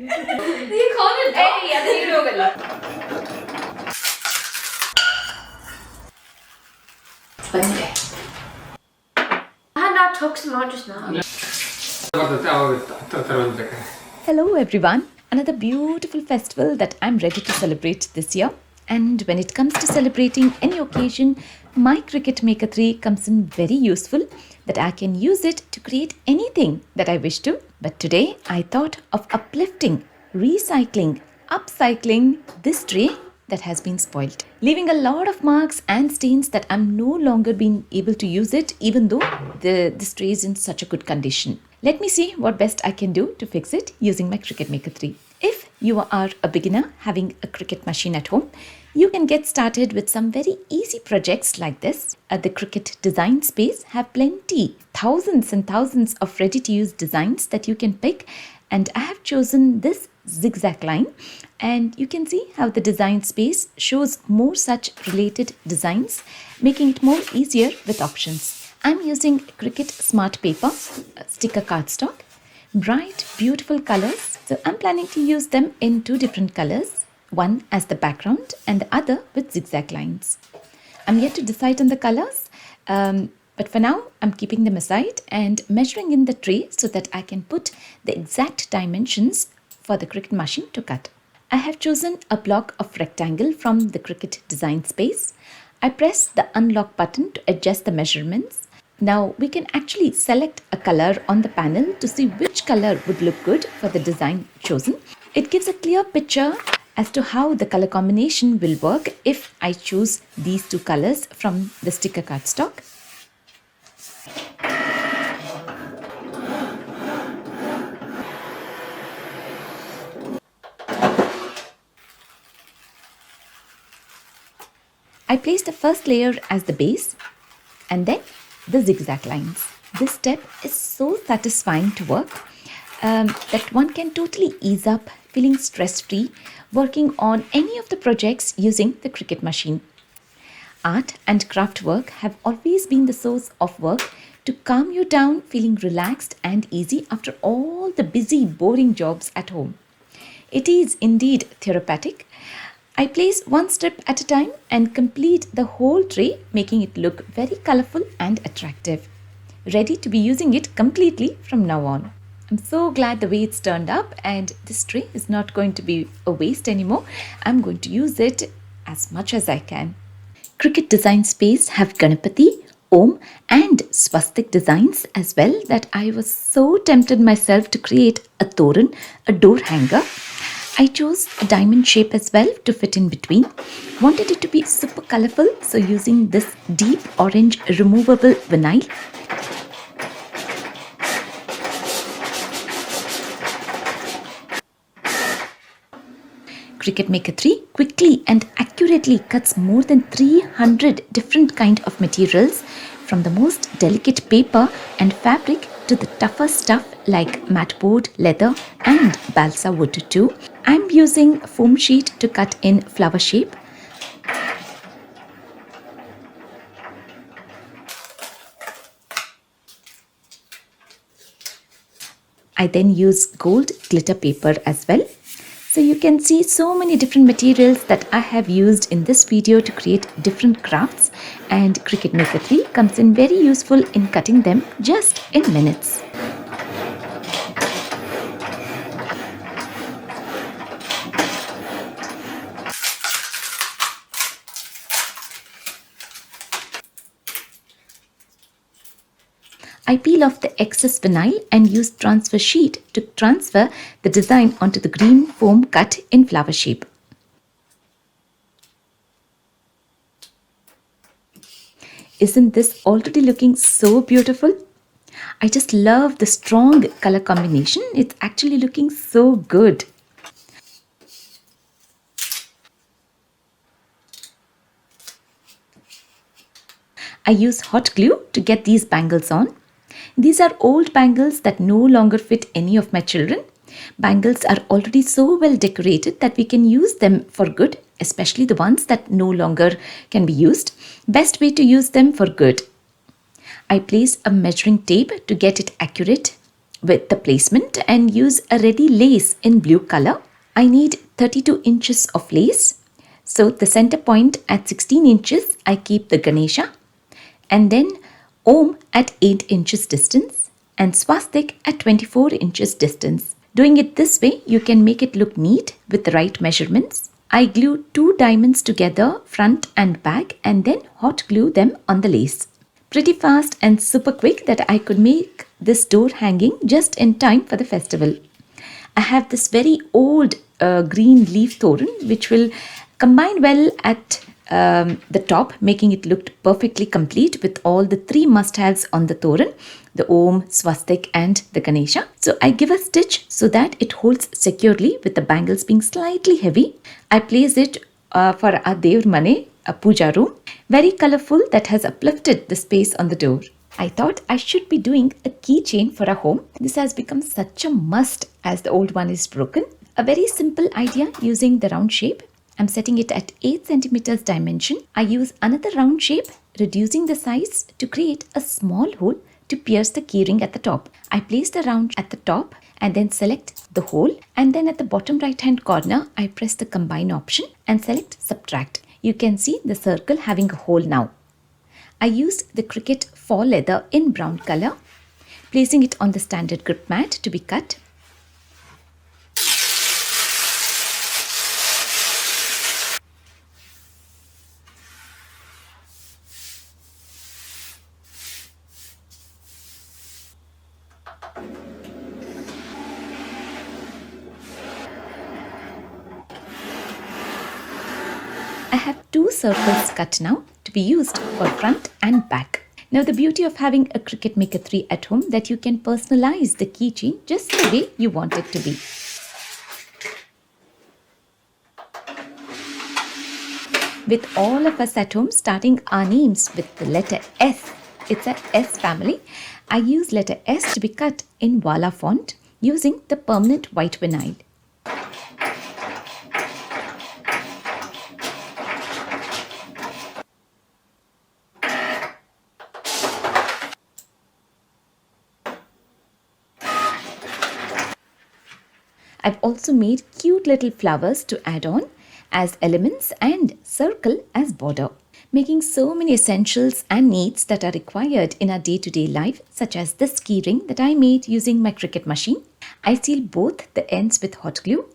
നീ കൊന്നിട്ടോ? ഏയ് അത് ഈ ലോകല്ല. Spannende. Han har tog smart just now. Hello everyone, another beautiful festival that I'm ready to celebrate this year. And when it comes to celebrating any occasion, my Cricut Maker 3 comes in very useful that I can use it to create anything that I wish to. But today I thought of uplifting, recycling, upcycling this tray that has been spoiled, leaving a lot of marks and stains that I'm no longer being able to use it even though this tray is in such a good condition. Let me see what best I can do to fix it using my Cricut Maker 3. If you are a beginner having a Cricut machine at home, you can get started with some very easy projects like this. At the Cricut design space have plenty, thousands and thousands of ready-to-use designs that you can pick, and I have chosen this zigzag line, and you can see how the design space shows more such related designs, making it more easier with options. I'm using Cricut Smart Paper, sticker cardstock, bright beautiful colors. So I'm planning to use them in two different colors, one as the background and the other with zigzag lines. I'm yet to decide on the colors, but for now I'm keeping them aside and measuring in the tray so that I can put the exact dimensions for the Cricut machine to cut. I have chosen a block of rectangle from the Cricut design space. I press the unlock button to adjust the measurements. Now we can actually select a color on the panel to see which color would look good for the design chosen. It gives a clear picture as to how the color combination will work if I choose these two colors from the sticker cardstock. I place the first layer as the base and then the zigzag lines. This step is so satisfying to work that one can totally ease up, feeling stress-free, working on any of the projects using the Cricut machine. Art and craft work have always been the source of work to calm you down, feeling relaxed and easy after all the busy, boring jobs at home. It is indeed therapeutic. I place one strip at a time and complete the whole tray, making it look very colorful and attractive. Ready to be using it completely from now on. I'm so glad the way it's turned up, and this tray is not going to be a waste anymore. I'm going to use it as much as I can. Cricut design space have Ganapati, Om and swastik designs as well that I was so tempted myself to create a Thoran, a door hanger. I chose a diamond shape as well to fit in between. Wanted it to be super colorful, so using this deep orange removable vinyl. Cricut Maker 3 quickly and accurately cuts more than 300 different kind of materials, from the most delicate paper and fabric to the tougher stuff like matte board, leather and balsa wood too. I'm using foam sheet to cut in flower shape. I then use gold glitter paper as well. So you can see so many different materials that I have used in this video to create different crafts, and Cricut Maker 3 comes in very useful in cutting them just in minutes. I peel off the excess vinyl and use transfer sheet to transfer the design onto the green foam cut in flower shape. Isn't this already looking so beautiful? I just love the strong color combination. It's actually looking so good. I use hot glue to get these bangles on. These are old bangles that no longer fit any of my children. Bangles are already so well decorated that we can use them for good, especially the ones that no longer can be used. Best way to use them for good. I place a measuring tape to get it accurate. with the placement and use a ready lace in blue color. I need 32 inches of lace. So the center point at 16 inches, I keep the Ganesha, and then Om at 8 inches distance and swastik at 24 inches distance. Doing it this way, you can make it look neat with the right measurements. I glue 2 diamonds together, front and back, and then hot glue them on the lace. Pretty fast and super quick that I could make this door hanging just in time for the festival. I have this very old green leaf Thoran which will combine well at the top, making it look perfectly complete with all the 3 must-haves on the Thoran, the Om, swastik and the Ganesha. So I give a stitch so that it holds securely with the bangles being slightly heavy. I place it for a Dev Mane, a puja room, very colorful, that has uplifted the space on the door. I thought I should be doing a keychain for a home. This has become such a must as the old one is broken. A very simple idea using the round shape. I'm setting it at 8 centimeters dimension. I use another round shape, reducing the size to create a small hole to pierce the keyring at the top. I place the round at the top and then select the hole, and then at the bottom right hand corner I press the combine option and select subtract. You can see the circle having a hole now. I used the Cricut fall leather in brown color, placing it on the standard grip mat to be cut. I have 2 circles cut now to be used for front and back. Now the beauty of having a Cricut Maker 3 at home, that you can personalize the keychain just the way you want it to be. With all of us at home starting our names with the letter S, it's a S family, I use letter S to be cut in Wala font using the permanent white vinyl. I've also made cute little flowers to add on as elements and circle as border, making so many essentials and needs that are required in our day-to-day life, such as this keyring that I made using my Cricut machine. I seal both the ends with hot glue.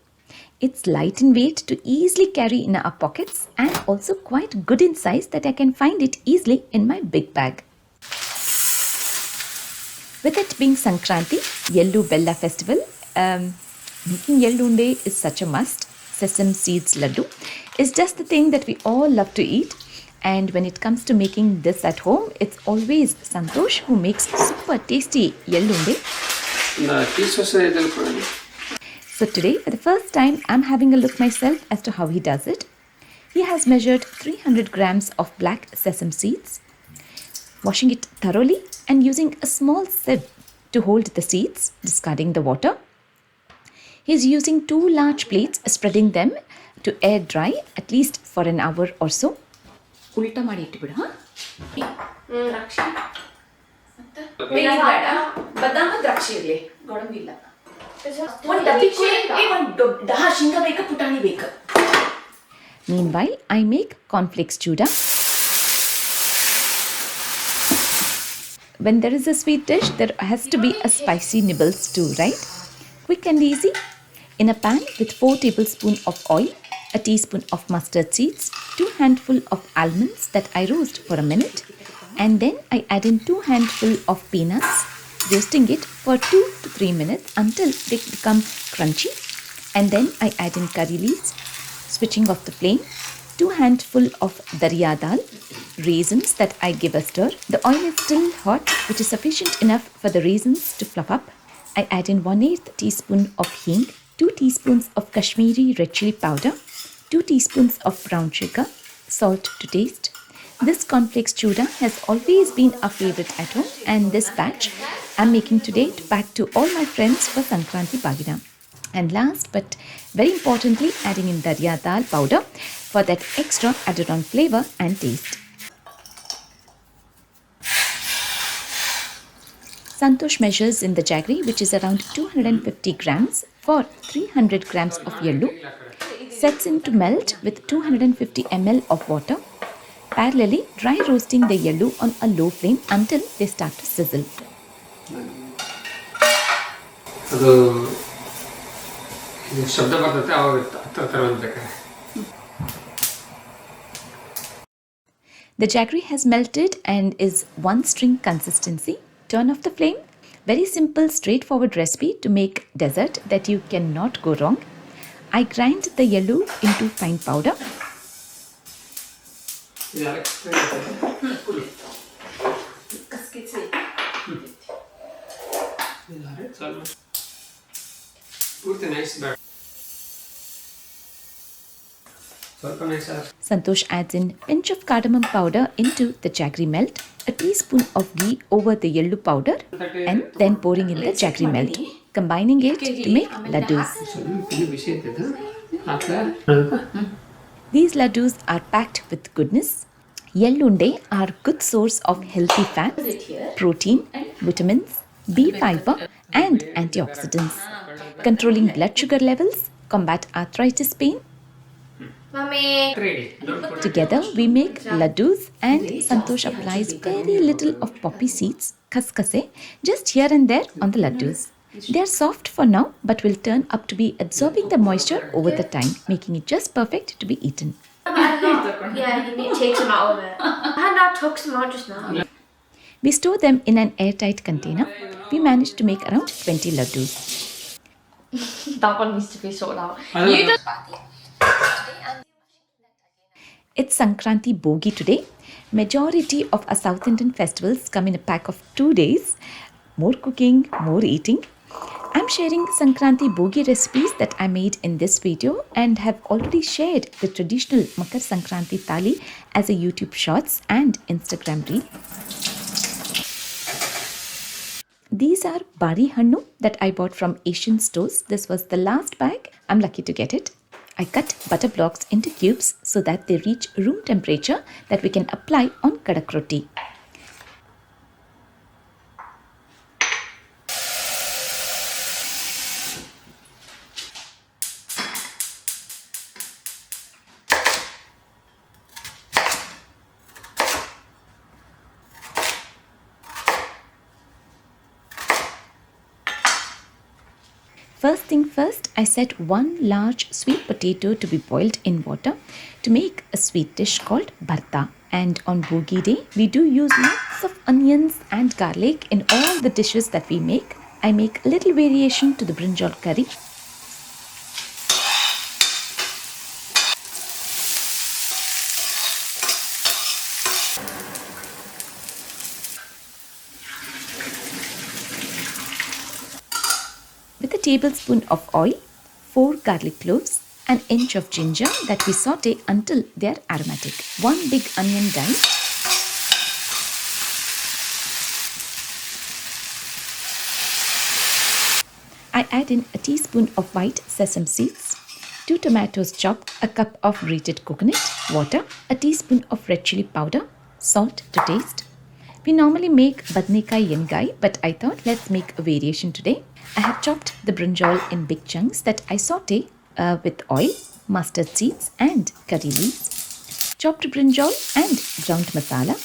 It's light in weight to easily carry in our pockets and also quite good in size that I can find it easily in my big bag. With it being Sankranti, Yellow Bella festival, making Unde is such a must. Sesame seeds laddu is just the thing that we all love to eat. And when it comes to making this at home, it's always Santosh who makes super tasty Unde. So today, for the first time, I'm having a look myself as to how he does it. He has measured 300 grams of black sesame seeds, washing it thoroughly and using a small sieve to hold the seeds, discarding the water. He's using 2 large plates, spreading them to air dry at least for an hour or so. ಉಲ್ಟಾ ಮಾಡಿ ಇಟ್ಟುಬಿಡು. ದ್ರಾಕ್ಷಿ ಬದಾಮ ದ್ರಾಕ್ಷಿ ಇರಲಿ, ಗೋಡಂಬಿ ಇಲ್ಲ. ಶೇಂಗಾ ಬೇಕಾ ಪುಟಾಣಿ ಬೇಕಾ? Meanwhile, I make Cornflakes Chooda. When there is a sweet dish, there has to be a spicy nibbles too, right? Quick and easy. In a pan with 4 tablespoons of oil, a teaspoon of mustard seeds, 2 handfuls of almonds that I roast for a minute, and then I add in 2 handfuls of peanuts, roasting it for 2 to 3 minutes until they become crunchy, and then I add in curry leaves, switching off the flame, 2 handfuls of dariya dal, raisins that I give a stir. The oil is still hot, which is sufficient enough for the raisins to fluff up. I add in 1/8 teaspoon of hing, 2 teaspoons of Kashmiri red chili powder, 2 teaspoons of brown sugar, salt to taste. This Cornflakes Chooda has always been a favorite at home, and this batch I'm making today to pack to all my friends for Sankranti Bagina. And last but very importantly, adding in dariya dal powder for that extra added on flavor and taste. Santosh measures in the jaggery, which is around 250 grams for 300 grams of yellow, sets in to melt with 250 ml of water, parallelly dry roasting the yellow on a low flame until they start to sizzle. The jaggery has melted and is one string consistency. Turn off the flame. Very simple, straightforward recipe to make dessert that you cannot go wrong. I grind the yellow into fine powder. Santosh adds in pinch of cardamom powder into the jaggery melt, a teaspoon of ghee over the yellow powder, and then pouring in the jaggery melt, combining it to make laddus. These laddus are packed with goodness. Unde are good source of healthy fat, protein, vitamins, B fiber, and antioxidants, controlling blood sugar levels, combat arthritis pain. Together we make laddus, and Santosh applies very little of poppy seeds, khaskase, just here and there on the laddus. They are soft for now, but will turn up to be absorbing the moisture over the time, making it just perfect to be eaten. Yeah, you need to take some out of it. I took some out just now. We store them in an airtight container. We managed to make around 20 laddus. That one needs to be sorted out. You just... It's Sankranti Bogi today. Majority of our South Indian festivals come in a pack of 2 days. More cooking, more eating. I'm sharing Sankranti Bogi recipes that I made in this video and have already shared the traditional Makar Sankranti Thali as a YouTube Shorts and Instagram Reel. These are bari hannu that I bought from Asian stores. This was the last bag. I'm lucky to get it. I cut butter blocks into cubes so that they reach room temperature that we can apply on kadak roti. First thing first, I set one large sweet potato to be boiled in water to make a sweet dish called bharta. And on Bogi day, we do use lots of onions and garlic in all the dishes that we make. I make a little variation to the brinjal curry. With a tablespoon of oil, 4 garlic cloves, an inch of ginger that we saute until they are aromatic, 1 big onion diced, I add in a teaspoon of white sesame seeds, 2 tomatoes chopped, a cup of grated coconut, water, a teaspoon of red chili powder, salt to taste. We normally make badnekai yengai, but I thought let's make a variation today. I have chopped the brinjal in big chunks that I saute with oil, mustard seeds and curry leaves. Chopped brinjal and ground masala.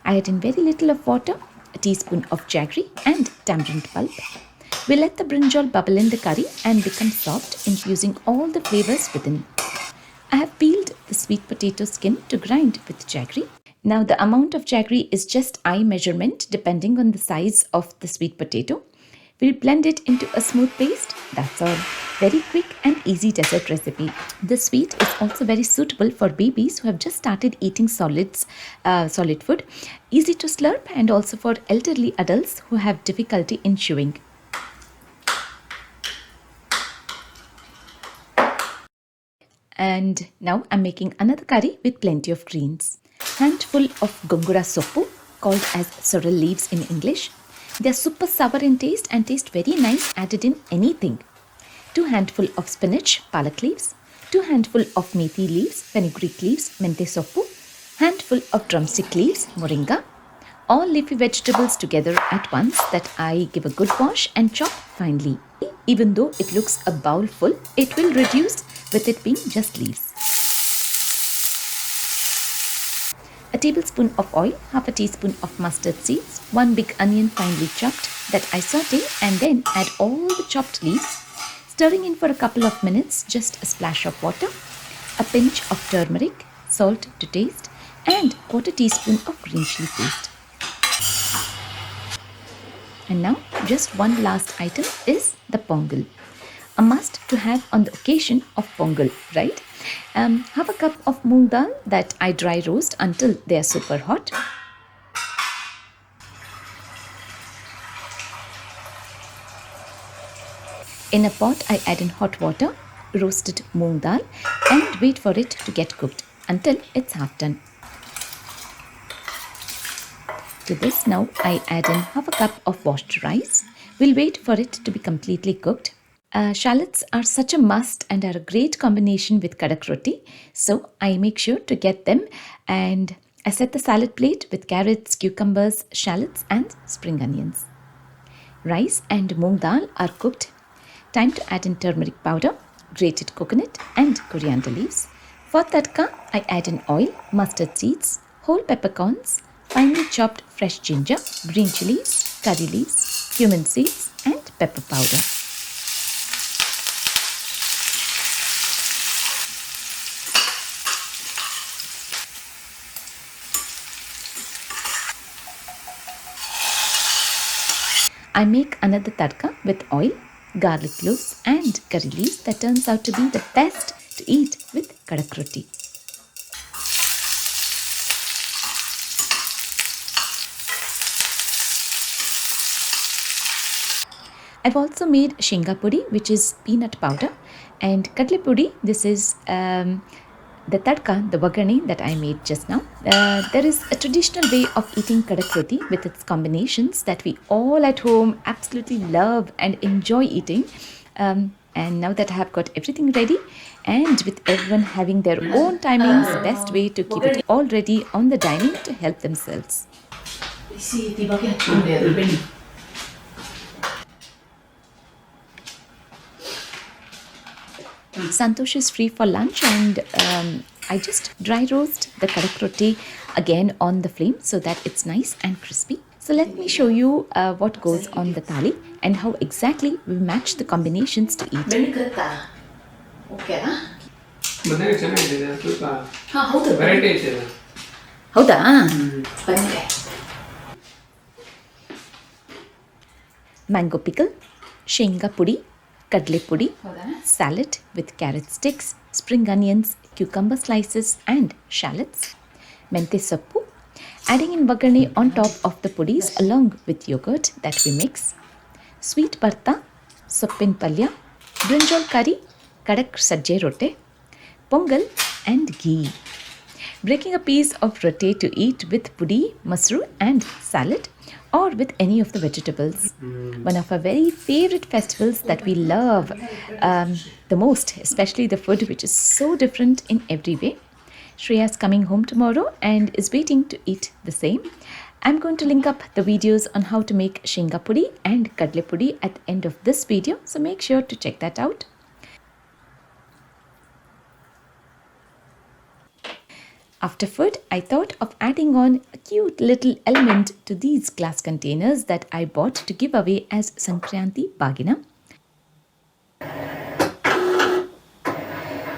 I add in very little of water, a teaspoon of jaggery and tamarind pulp. We let the brinjal bubble in the curry and become soft, infusing all the flavors within. I have peeled the sweet potato skin to grind with jaggery. Now the amount of jaggery is just eye measurement depending on the size of the sweet potato. We'll blend it into a smooth paste. That's all. Very quick and easy dessert recipe. This sweet is also very suitable for babies who have just started eating solid food. Easy to slurp, and also for elderly adults who have difficulty in chewing. And now I'm making another curry with plenty of greens. Handful of gongura soppu, called as sorrel leaves in English. They are super sour in taste and taste very nice added in anything. 2 handful of spinach, palak leaves. 2 handful of methi leaves, fenugreek leaves, mente soppu, handful of drumstick leaves, moringa, all leafy vegetables together at once that I give a good wash and chop finely. Even though it looks a bowl full, it will reduce with it being just leaves. A tablespoon of oil, half a teaspoon of mustard seeds, 1 big onion finely chopped that I saute and then add all the chopped leaves, stirring in for a couple of minutes, just a splash of water, a pinch of turmeric, salt to taste, and 1/4 teaspoon of green chili paste. And now just one last item is the pongal. A must to have on the occasion of pongal, right? Half a cup of moong dal that I dry roast until they are super hot. In a pot, I add in hot water, roasted moong dal, and wait for it to get cooked until it's half done. To this now I add in half a cup of washed rice. We'll wait for it to be completely cooked. Shallots are such a must and are a great combination with kadak roti. So I make sure to get them, and I set the salad plate with carrots, cucumbers, shallots and spring onions. Rice and moong dal are cooked. Time to add in turmeric powder, grated coconut and coriander leaves. For tadka, I add in oil, mustard seeds, whole peppercorns, finely chopped fresh ginger, green chilies, curry leaves, cumin seeds and pepper powder. I make another tadka with oil, garlic cloves and curry leaves that turns out to be the best to eat with kadak roti. I've also made shenga pudi, which is peanut powder, and kadle pudi. This is the tadka, the bagani that I made just now. There is a traditional way of eating kadak roti with its combinations that we all at home absolutely love and enjoy eating. And now that I have got everything ready, and with everyone having their own timings, best way to keep it all ready on the dining to help themselves. Santosh is free for lunch, and I just dry roast the kadak roti again on the flame so that it's nice and crispy. So let me show you what goes on the thali and how exactly we match the combinations to eat. Mango pickle, shenga pudi, kadle pudi, salad with carrot sticks, spring onions, cucumber slices and shallots, mente soppu, adding in bagani on top of the pudis along with yogurt that we mix, sweet barta, soppin palya, brinjal curry, kadak sajje rotte, pongal and ghee. Breaking a piece of rotte to eat with pudi, masru and salad, or with any of the vegetables. One of our very favorite festivals that we love the most, especially the food which is so different in every way. Shreya's coming home tomorrow and is waiting to eat the same. I'm going to link up the videos on how to make shenga pudi and kadle pudi at the end of this video, so make sure to check that out. After food, I thought of adding on a cute little element to these glass containers that I bought to give away as Sankranti Bagina.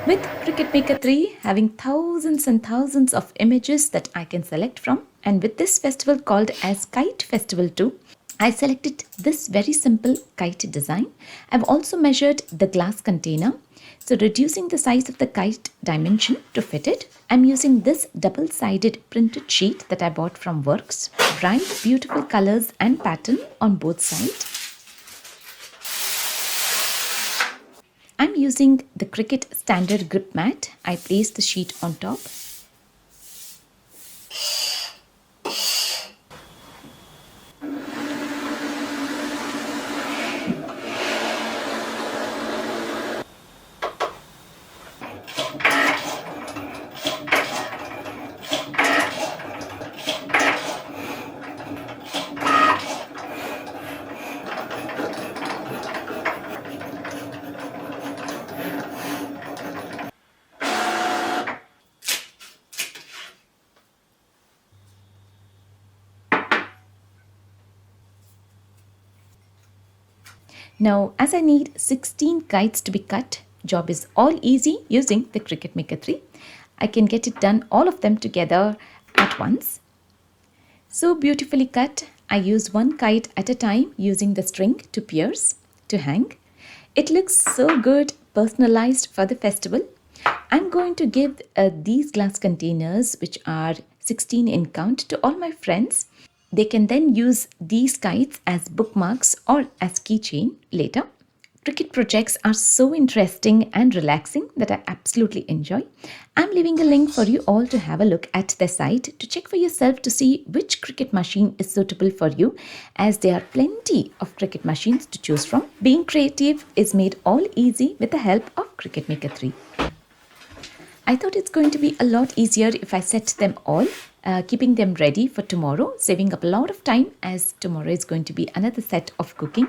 With Cricut Maker 3 having thousands and thousands of images that I can select from, and with this festival called as Kite Festival 2, I selected this very simple kite design. I've also measured the glass container, so reducing the size of the kite dimension to fit it. I'm using this double-sided printed sheet that I bought from Works. Bright, beautiful colors and pattern on both sides. I'm using the Cricut standard grip mat. I place the sheet on top. Now, as I need 16 kites to be cut, job is all easy using the Cricut Maker 3. I can get it done all of them together at once. So beautifully cut, I use one kite at a time using the string to pierce, to hang. It looks so good, personalized for the festival. I'm going to give these glass containers, which are 16 in count, to all my friends. They can then use these kites as bookmarks or as keychain later. Cricut projects are so interesting and relaxing that I absolutely enjoy. I'm leaving a link for you all to have a look at their site to check for yourself to see which Cricut machine is suitable for you, as there are plenty of Cricut machines to choose from. Being creative is made all easy with the help of Cricut Maker 3. I thought it's going to be a lot easier if I set them all, keeping them ready for tomorrow, saving up a lot of time as tomorrow is going to be another set of cooking.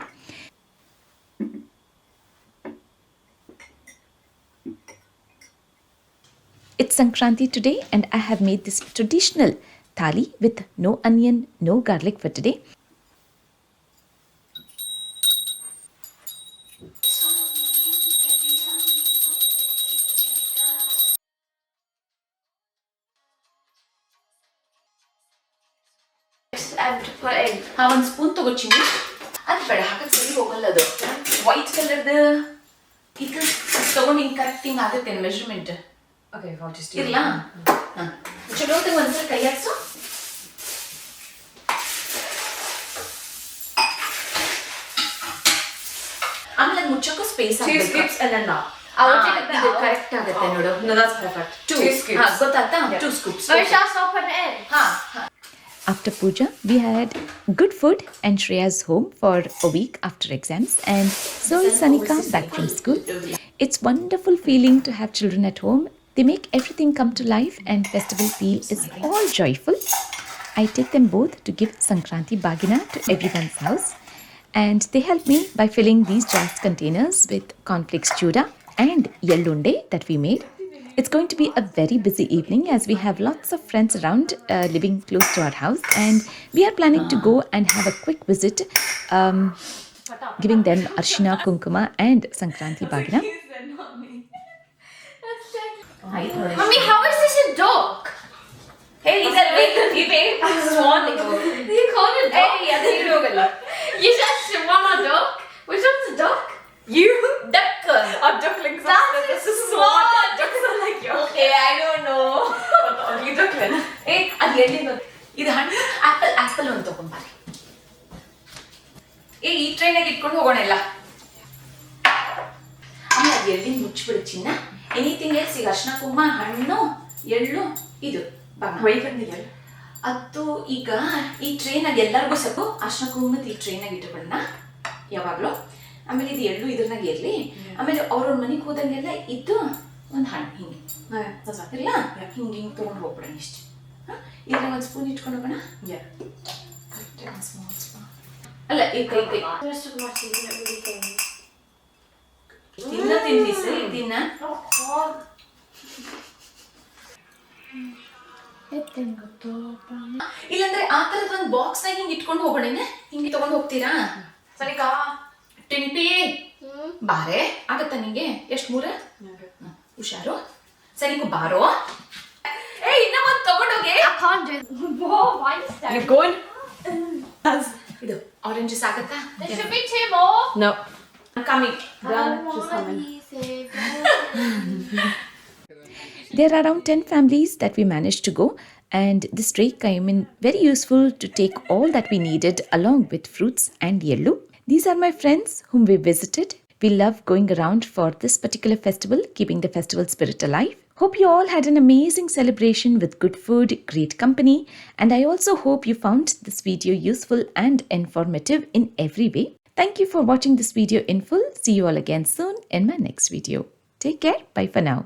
It's Sankranti today and I have made this traditional thali with no onion, no garlic for today. I have to put in. ಒಂದು spoon ತಗೋಚಿನಿ ಅದು ಬೇಡ ಹಾಕಕ್ಕೆ ಸರಿ ಹೋಗಲ್ಲ ಅದು white ಕಲರ್ದು ಈಗ ತಗೊಂಡು ಹಿಂಗೆ ಕರೆಕ್ಟ್ ಹಿಂಗೆ ಆಗುತ್ತೆ measurement Okay, I'll just do ಇರಲ್ಲ ಹಾಂ ಚಲೋ ಹೊತ್ತಿಗೆ ಒಂದ್ಸಲ ಕೈ ಹಾಕ್ಸು ಆಮೇಲೆ ಅದು ಮುಚ್ಚಕ್ಕೂ space 2 scoops and then that. ಇದು ಕರೆಕ್ಟ್ ಆಗುತ್ತೆ ನೋಡು No, that's perfect. 2 scoops. ಹಾಂ ಗೊತ್ತಾಯ್ತಾ 2 scoops But shall I stop putting it in? ಹಾಂ After puja, we had good food and Shreya's home for a week after exams, and so is Sanika back from school. It's wonderful feeling to have children at home. They make everything come to life and festival feel is all joyful. I take them both to give Sankranti Bagina to everyone's house, and they help me by filling these glass containers with Cornflakes Chooda and Unde that we made. It's going to be a very busy evening as we have lots of friends around living close to our house, and we are planning to go and have a quick visit, giving them Arshina, Kunkuma and Sankranti Bagina. Mummy, how is this a duck? Hey, these are big. Swan. You called it a duck? Hey, that's you. You said swan or duck? Which one's a duck? You duck. A duckling. That's a swan. Ducks are like you. Okay, I don't know. Ugly duckling. Hey, ಅದು ಎಲ್ಲಿಂದ ಇದು ಹಣ್ಣು apple ಒಂದು ತಗೊಂಡ್ಬಾರಿ. ಏ ಈ ಟ್ರೈನಾಗ ಇಟ್ಕೊಂಡು ಹೋಗೋಣ ಎಲ್ಲ. ಆಮೇಲೆ ಅದು ಎಲ್ಲಿಂದ ಮುಚ್ಚಿಬಿಡು ಚಿನ್ನ. ಎನಿಥಿಂಗ್ ಎಲ್ಸ್ ಈಗ ಅರ್ಶಿನ ಕುಂಕುಮ ಹಣ್ಣು ಎಳ್ಳು ಇದು ಬಂದಿಲ್ಲ ಅದು ಈಗ ಈ ಟ್ರೈನಾಗ ಎಲ್ಲರಿಗೂ ಸ್ವಲ್ಪ ಅರ್ಶಿನ ಕುಂಕುಮದ ಈ ಟ್ರೈನಾಗ ಇಟ್ಬಿಡೋಣ ಯಾವಾಗಲೂ. ಆಮೇಲೆ ಇದು ಎಳ್ಳು ಇದ್ರನಾಗ ಇರಲಿ. ಆಮೇಲೆ ಅವ್ರವ್ರ ಮನೆಗೆ ಹೋದಂಗೆಲ್ಲ ಇದ್ದು ಒಂದು ಹಣ್ಣು ಹಿಂಗೆ ಇಲ್ಲ ಹಿಂಗೆ ಹಿಂಗೆ ತೊಗೊಂಡು ಹೋಗ್ಬಿಡೋಣ ಇಷ್ಟು. ಇದ್ರಾಗ ಒಂದು ಸ್ಪೂನ್ ಇಟ್ಕೊಂಡು ಹೋಗೋಣ. ಅಲ್ಲ ಈ ಕೈ ಕೈ ತಿನ್ನ ತಿನ್ನಿ ಸರಿ ತಿನ್ನ. ಇಲ್ಲಾಂದ್ರೆ ಆ ತರದ ಒಂದು ಬಾಕ್ಸ್ ನಾಗ ಹಿಂಗೆ ಇಟ್ಕೊಂಡು ಹೋಗೋಣ. ಹಿಂಗೆ ತಗೊಂಡು ಹೋಗ್ತೀರಾ? ಸರಿಕಾ ಟಿಂಟಿ ಬಾರೆ ಆಗತ್ತ ನಿಂಗೆ? ಎಷ್ಟು ಮೂರ? ಹುಷಾರು ಸರಿಕು ಬಾರೋ. ಏ ಇನ್ನ ಒಂದು ತಗೊಂಡೋಗೆ. I can't do it. Whoa, why is that? You're going? ಇದು ಆರೆಂಜಸ್ ಆಗತ್ತಾ? There should be 2 more. No. I'm coming. There are around 10 families that we managed to go, and this tray came in very useful to take all that we needed along with fruits and yellow. These are my friends whom we visited. We love going around for this particular festival, keeping the festival spirit alive. Hope you all had an amazing celebration with good food, great company, and I also hope you found this video useful and informative in every way. Thank you for watching this video in full. See you all again soon in my next video. Take care. Bye for now.